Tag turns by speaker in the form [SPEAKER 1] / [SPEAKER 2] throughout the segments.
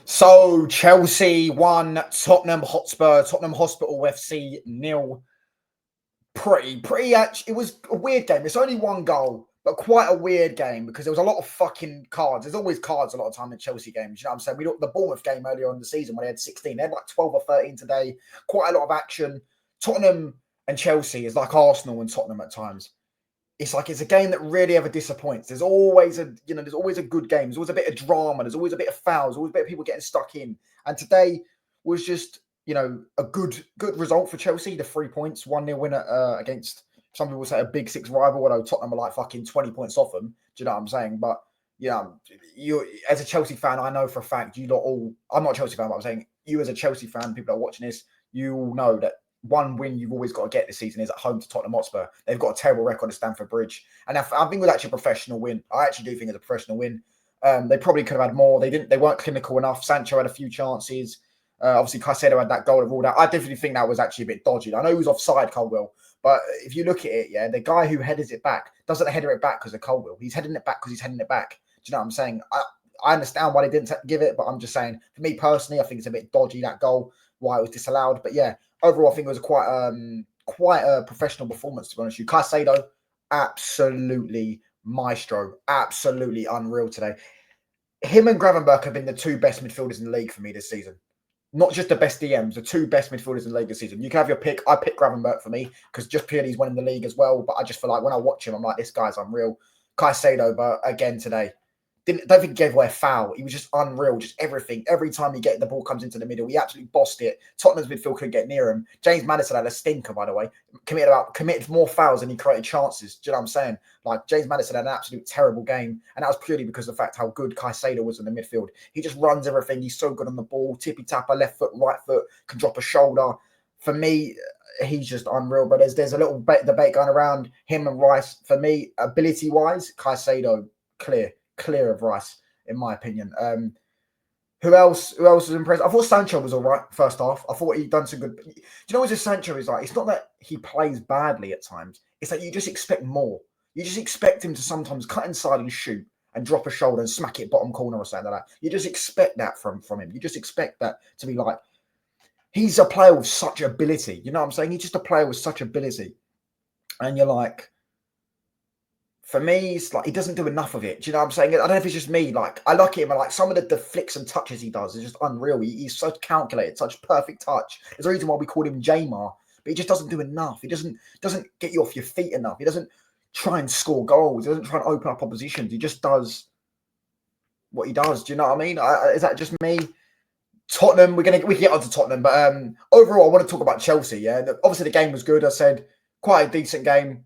[SPEAKER 1] So Chelsea won, Tottenham Hospital FC nil. Pretty actually. It was a weird game. It's only one goal, but quite a weird game because there was a lot of fucking cards. There's always cards a lot of time in Chelsea games. You know what I'm saying? We looked at the Bournemouth game earlier in the season when they had 16. They had like 12 or 13 today. Quite a lot of action. Tottenham and Chelsea is like Arsenal and Tottenham at times. It's like it's a game that really ever disappoints. There's always a good game. There's always a bit of drama. There's always a bit of fouls. Always a bit of people getting stuck in. And today was just a good result for Chelsea. The 3 points, 1-0 win against some people say a big six rival. Although Tottenham are like fucking 20 points off them. Do you know what I'm saying? But you as a Chelsea fan, I know for a fact you lot all. I'm not a Chelsea fan, but I'm saying you as a Chelsea fan, people that are watching this, you all know that one win you've always got to get this season is at home to Tottenham Hotspur. They've got a terrible record at Stamford Bridge. And I think it was actually a professional win. I actually do think it's a professional win. They probably could have had more. They weren't clinical enough. Sancho had a few chances. Obviously, Caicedo had that goal that ruled out. I definitely think that was actually a bit dodgy. I know he was offside, Colwill. But if you look at it, the guy who headers it back doesn't header it back because of Colwill. He's heading it back because he's heading it back. Do you know what I'm saying? I understand why they didn't give it, but I'm just saying, for me personally, I think it's a bit dodgy, that goal, why it was disallowed. But yeah, overall, I think it was quite a professional performance, to be honest with you. Caicedo, absolutely maestro, absolutely unreal today. Him and Gravenberch have been the two best midfielders in the league for me this season. Not just the best DMs, the two best midfielders in the league this season. You can have your pick. I pick Gravenberch for me because just purely he's winning the league as well. But I just feel like when I watch him, I'm like, this guy's unreal. Caicedo, but again today, don't think he gave away a foul. He was just unreal, just everything. Every time the ball comes into the middle, he absolutely bossed it. Tottenham's midfield couldn't get near him. James Maddison had a stinker, by the way. Committed more fouls than he created chances. Do you know what I'm saying? Like, James Maddison had an absolute terrible game, and that was purely because of the fact how good Caicedo was in the midfield. He just runs everything. He's so good on the ball. Tippy-tapper, left foot, right foot, can drop a shoulder. For me, he's just unreal. But there's a little debate going around him and Rice. For me, ability-wise, Caicedo, clear of Rice, in my opinion. Who else was impressed? I thought Sancho was all right first half. I thought he'd done some good. Do you know what Sancho is like? It's not that he plays badly at times. It's that you just expect more. You just expect him to sometimes cut inside and shoot and drop a shoulder and smack it bottom corner or something like that. You just expect that from him. You just expect that to be like, he's a player with such ability. You know what I'm saying? He's just a player with such ability. And you're like, for me, it's like he doesn't do enough of it. Do you know what I'm saying? I don't know if it's just me. Like, I like him. Like, some of the flicks and touches he does is just unreal. He's so calculated, such perfect touch. There's a reason why we call him Jamar, but he just doesn't do enough. He doesn't get you off your feet enough. He doesn't try and score goals. He doesn't try and open up oppositions. He just does what he does. Do you know what I mean? Is that just me? Tottenham, we can get onto Tottenham, but overall, I want to talk about Chelsea. Yeah, obviously the game was good. I said quite a decent game.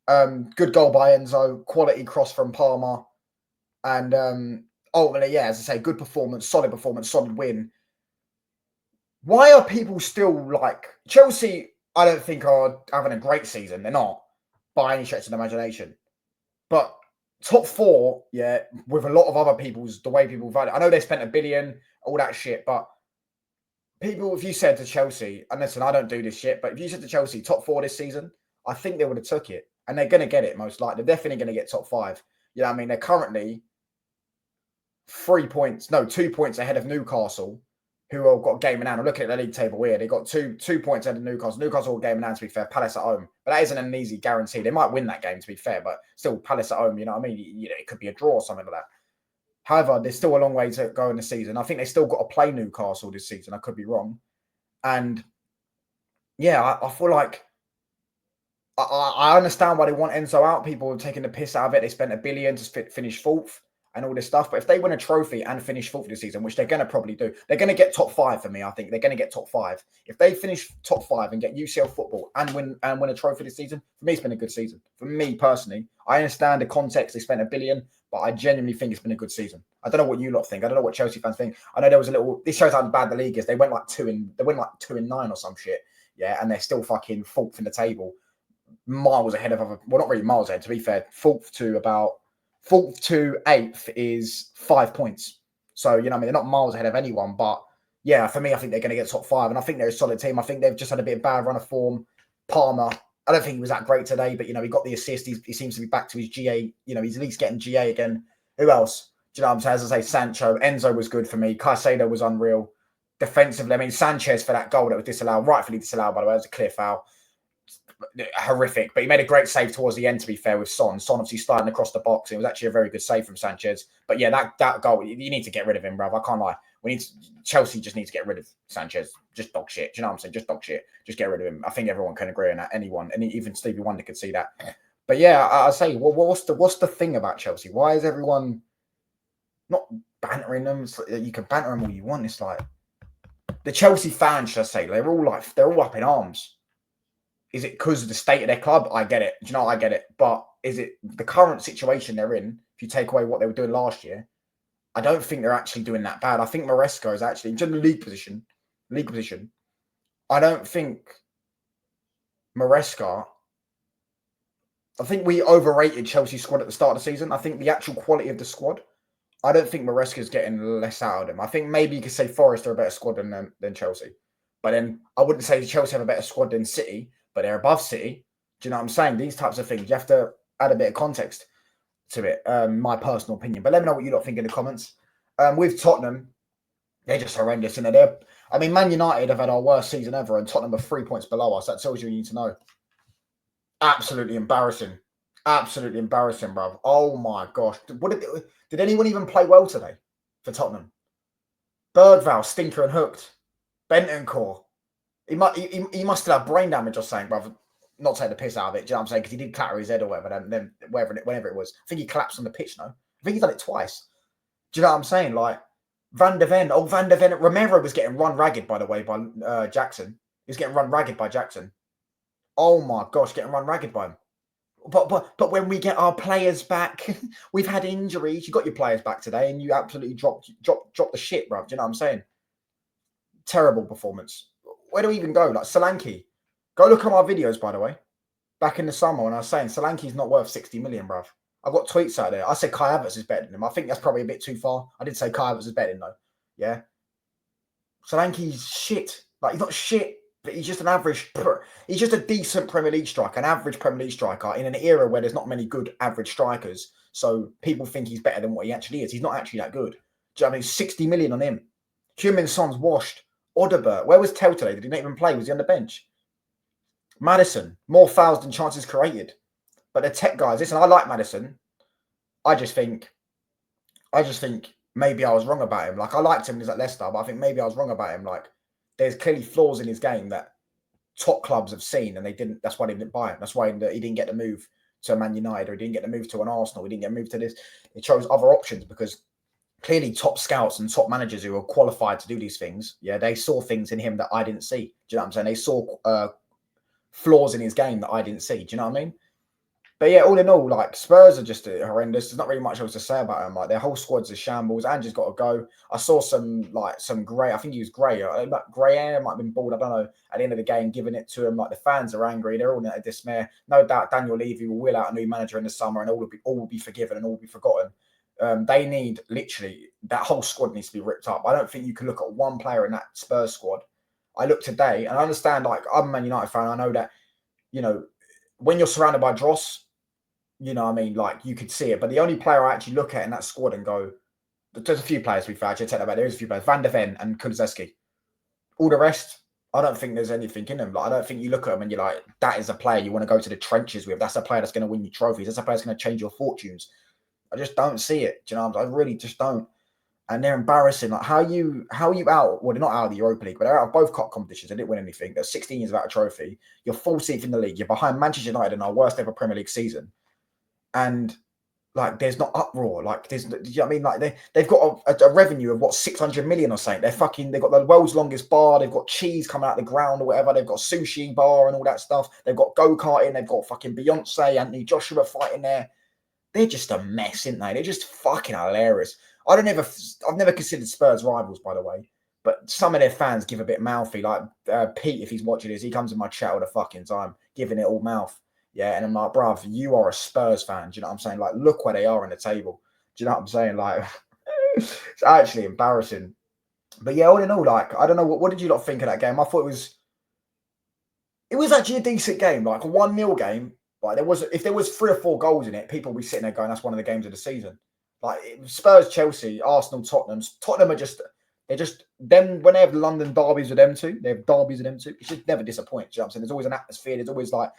[SPEAKER 1] Good goal by Enzo, quality cross from Palmer, and ultimately, as I say, good performance, solid win. Why are people still like Chelsea? I don't think are having a great season. They're not by any stretch of the imagination. But top four, with a lot of other people's the way people value. I know they spent $1 billion, all that shit, but people, if you said to Chelsea, and listen, I don't do this shit, but if you said to Chelsea top four this season, I think they would have took it. And they're going to get it, most likely. They're definitely going to get top five. You know what I mean? They're currently 2 points ahead of Newcastle, who have got game in hand. I'm looking at the league table here. They got two points ahead of Newcastle. Newcastle game in hand, to be fair. Palace at home. But that isn't an easy guarantee. They might win that game, to be fair, but still Palace at home, you know what I mean? It could be a draw or something like that. However, there's still a long way to go in the season. I think they still got to play Newcastle this season. I could be wrong. And I feel like I understand why they want Enzo out. People are taking the piss out of it. They spent $1 billion to finish fourth and all this stuff. But if they win a trophy and finish fourth this season, which they're going to probably do, they're going to get top five for me. I think they're going to get top five. If they finish top five and get UCL football and win a trophy this season, for me, it's been a good season. For me personally, I understand the context. They spent $1 billion, but I genuinely think it's been a good season. I don't know what you lot think. I don't know what Chelsea fans think. I know there was a little. This shows how bad the league is. They went like 2-9 or some shit. Yeah, and they're still fucking fourth in the table. Miles ahead of other, well, not really miles ahead, to be fair. Fourth to eighth is 5 points. So, you know, I mean, they're not miles ahead of anyone, but for me, I think they're going to get top five, and I think they're a solid team. I think they've just had a bit of bad run of form. Palmer, I don't think he was that great today, but, he got the assist. He seems to be back to his GA. He's at least getting GA again. Who else? Do you know what I'm saying? As I say, Sancho, Enzo was good for me. Caicedo was unreal. Defensively, I mean, Sanchez for that goal that was disallowed, rightfully disallowed, by the way, it was a clear foul. Horrific, but he made a great save towards the end, to be fair, with Son. Son obviously sliding across the box. It was actually a very good save from Sanchez. But yeah, that goal, you need to get rid of him, bruv. I can't lie. Chelsea just need to get rid of Sanchez. Just dog shit. Do you know what I'm saying? Just dog shit. Just get rid of him. I think everyone can agree on that. Anyone, and even Stevie Wonder could see that. But yeah, I say, what's the thing about Chelsea? Why is everyone not bantering them? You can banter them all you want. It's like the Chelsea fans, should I say, they're all up in arms. Is it because of the state of their club? I get it. Do you know, I get it. But is it the current situation they're in? If you take away what they were doing last year, I don't think they're actually doing that bad. I think Maresca is actually in terms of league position. I don't think Maresca. I think we overrated Chelsea's squad at the start of the season. I think the actual quality of the squad, I don't think Maresca is getting less out of them. I think maybe you could say Forest are a better squad than Chelsea. But then I wouldn't say Chelsea have a better squad than City, but they're above City. Do you know what I'm saying? These types of things, you have to add a bit of context to it. My personal opinion. But let me know what you lot think in the comments. With Tottenham, they're just horrendous. And Man United have had our worst season ever, and Tottenham are 3 points below us. That tells you what you need to know. Absolutely embarrassing. Absolutely embarrassing, bruv. Oh my gosh. Did anyone even play well today for Tottenham? Bergvall, stinker and hooked. Bentancur. He must have had brain damage or something, bruv. Not take the piss out of it, do you know what I'm saying? Because he did clatter his head or whatever, then whenever it was. I think he collapsed on the pitch, no? I think he's done it twice. Do you know what I'm saying? Like, Van de Ven. Romero was getting run ragged, by the way, by Jackson. He was getting run ragged by Jackson. Oh my gosh, getting run ragged by him. But when we get our players back, we've had injuries. You got your players back today, and you absolutely dropped the shit, bruv. Do you know what I'm saying? Terrible performance. Where do we even go? Like Solanke. Go look at my videos, by the way. Back in the summer when I was saying Solanke's not worth 60 million, bruv. I got tweets out there. I said Kai Havertz is better than him. I think that's probably a bit too far. I did say Kai Havertz is better than him, though. Yeah. Solanke's shit. Like, he's not shit, but he's just an average. He's just a decent Premier League striker, an average Premier League striker in an era where there's not many good average strikers. So people think he's better than what he actually is. He's not actually that good. Do you know what I mean? 60 million on him. Heung-min Son's washed. Odobert. Where was Tell today? Did he not even play? Was he on the bench? Maddison. More fouls than chances created. But the tech guys, listen, I like Maddison. I just think maybe I was wrong about him. Like, I liked him when he was at Leicester, but I think maybe I was wrong about him. Like, there's clearly flaws in his game that top clubs have seen, and they didn't. That's why they didn't buy him. That's why he didn't get the move to Man United, or he didn't get the move to an Arsenal. He didn't get moved to this. He chose other options because clearly top scouts and top managers who are qualified to do these things, yeah, they saw things in him that I didn't see. Do you know what I'm saying? They saw flaws in his game that I didn't see. Do you know what I mean? But yeah, all in all, like, Spurs are just horrendous. There's not really much else to say about them. Like, their whole squad's a shambles. Angie's got to go. I saw some grey. I think he was grey. Grey hair might have been bald. I don't know. At the end of the game, giving it to him. Like, the fans are angry. They're all in a dismay. No doubt, Daniel Levy will wheel out a new manager in the summer, and all will be forgiven and all will be forgotten. They need literally that whole squad needs to be ripped up. I don't think you can look at one player in that Spurs squad. I look today, and I understand. Like, I'm a Man United fan. I know that, you know, when you're surrounded by dross, you know what I mean? Like, you could see it. But the only player I actually look at in that squad and go, there's a few players, to be fair. I should take that back. There is a few players. Van de Ven and Kulusevski. All the rest, I don't think there's anything in them. Like, I don't think you look at them and you're like, that is a player you want to go to the trenches with. That's a player that's going to win you trophies. That's a player that's going to change your fortunes. I just don't see it. Do you know what I mean? I really just don't. And they're embarrassing. Like, how are you out? Well, they're not out of the Europa League, but they're out of both cup competitions. They didn't win anything. They're 16 years without a trophy. You're 14th in the league. You're behind Manchester United in our worst ever Premier League season. And like, there's not uproar. Like, you know what I mean? Like, they've got a revenue of what, 600 million or something. They've got the world's longest bar. They've got cheese coming out of the ground or whatever. They've got sushi bar and all that stuff. They've got go-karting. They've got fucking Beyonce, Anthony Joshua fighting there. They're just a mess, aren't they? They're just fucking hilarious. I've never considered Spurs rivals, by the way, but some of their fans give a bit mouthy. Like Pete, if he's watching this, he comes in my chat all the fucking time, giving it all mouth. Yeah, and I'm like, bruv, you are a Spurs fan. Do you know what I'm saying? Like, look where they are on the table. Do you know what I'm saying? Like, it's actually embarrassing. But yeah, all in all, like, I don't know, what did you lot think of that game? I thought it was actually a decent game, like a 1-0 game. Like, if there was 3 or 4 goals in it, people would be sitting there going, that's one of the games of the season. Like Spurs, Chelsea, Arsenal, Tottenham. Tottenham are they're just them when they have London derbies with them two. They have derbies with them two. It's just never disappoints. You know what I'm saying? There's always an atmosphere. There's always like,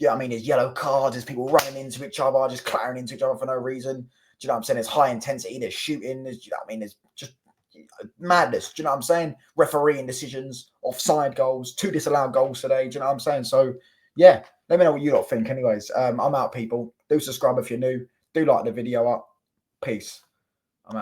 [SPEAKER 1] I mean, there's yellow cards. There's people running into each other, just clattering into each other for no reason. Do you know what I'm saying? There's high intensity. There's shooting. There's, you know what I mean? There's just madness. Do you know what I'm saying? Refereeing decisions, offside goals, 2 disallowed goals today. Do you know what I'm saying? So yeah, let me know what you lot think. Anyways, I'm out, people. Do subscribe if you're new. Do like the video up. Peace.